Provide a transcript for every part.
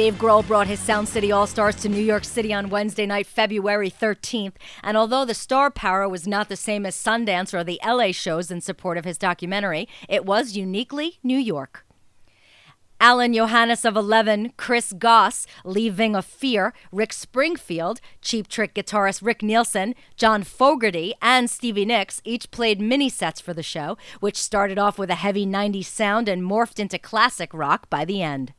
Dave Grohl brought his Sound City All-Stars to New York City on Wednesday night, February 13th, and although the star power was not the same as Sundance or the LA shows in support of his documentary, it was uniquely New York. Alain, Johannes of 11, Krist, Goss, Ving of Fear, Rick Springfield, Cheap Trick guitarist Rick Nielsen, John Fogerty, and Stevie Nicks each played mini-sets for the show, which started off with a heavy 90s sound and morphed into classic rock by the end.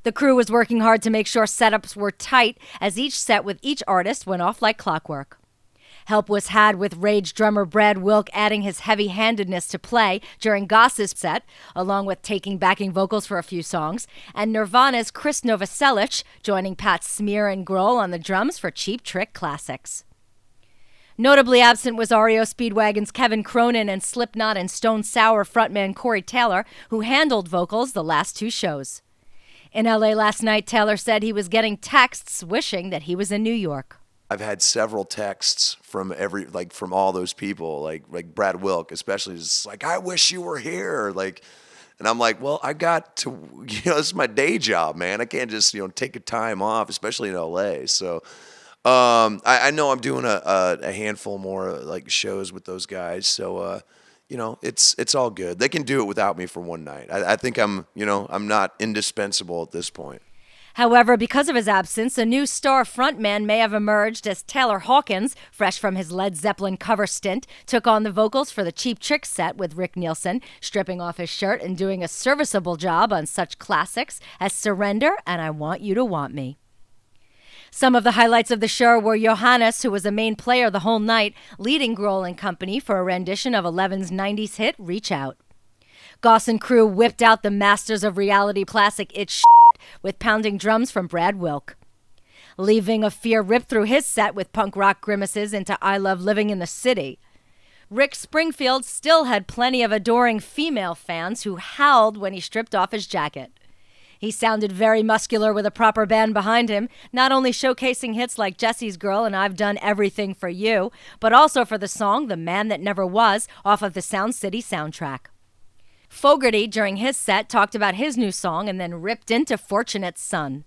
The crew was working hard to make sure setups were tight, as each set with each artist went off like clockwork. Help was had with Rage drummer Wilk adding his heavy-handedness to play during Goss's set, along with taking backing vocals for a few songs, and Nirvana's Krist Novoselic joining Pat Smear and Grohl on the drums for Cheap Trick classics. Notably absent was REO Speedwagon's Kevin Cronin and Slipknot and Stone Sour frontman Corey Taylor, who handled vocals the last two shows. In LA last night, Taylor said he was getting texts wishing that he was in New York. I've had several texts from from all those people, like Wilk, especially, just like, I wish you were here. And I'm like, well, I got to, this is my day job, man. I can't just, take a time off, especially in LA. So, I know I'm doing a handful more shows with those guys. So, it's all good. They can do it without me for one night. I think I'm not indispensable at this point. However, because of his absence, a new star frontman may have emerged as Taylor Hawkins, fresh from his Led Zeppelin cover stint, took on the vocals for the Cheap Trick set with Rick Nielsen, stripping off his shirt and doing a serviceable job on such classics as Surrender and I Want You to Want Me. Some of the highlights of the show were Johannes, who was a main player the whole night, leading Grohl and company for a rendition of 11's 90s hit, Reach Out. Goss and crew whipped out the Masters of Reality classic It's Shit with pounding drums from Wilk. Ving of Fear ripped through his set with punk rock grimaces into I Love Living in the City. Rick Springfield still had plenty of adoring female fans who howled when he stripped off his jacket. He sounded very muscular with a proper band behind him, not only showcasing hits like Jesse's Girl and I've Done Everything for You, but also for the song The Man That Never Was off of the Sound City soundtrack. Fogerty, during his set, talked about his new song and then ripped into Fortunate Son.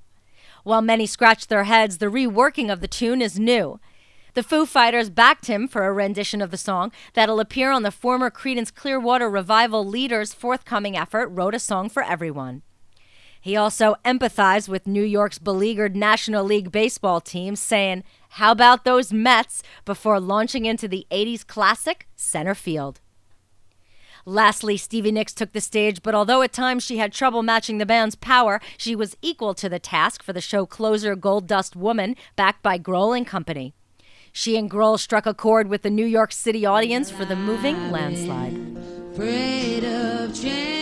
While many scratched their heads, the reworking of the tune is new. The Foo Fighters backed him for a rendition of the song that'll appear on the former Creedence Clearwater Revival leader's forthcoming effort, Wrote a Song for Everyone. He also empathized with New York's beleaguered National League baseball team, saying, "How about those Mets?" before launching into the 80s classic, Center Field. Lastly, Stevie Nicks took the stage, but although at times she had trouble matching the band's power, she was equal to the task for the show closer Gold Dust Woman, backed by Grohl and company. She and Grohl struck a chord with the New York City audience for the moving Landslide. Afraid of change.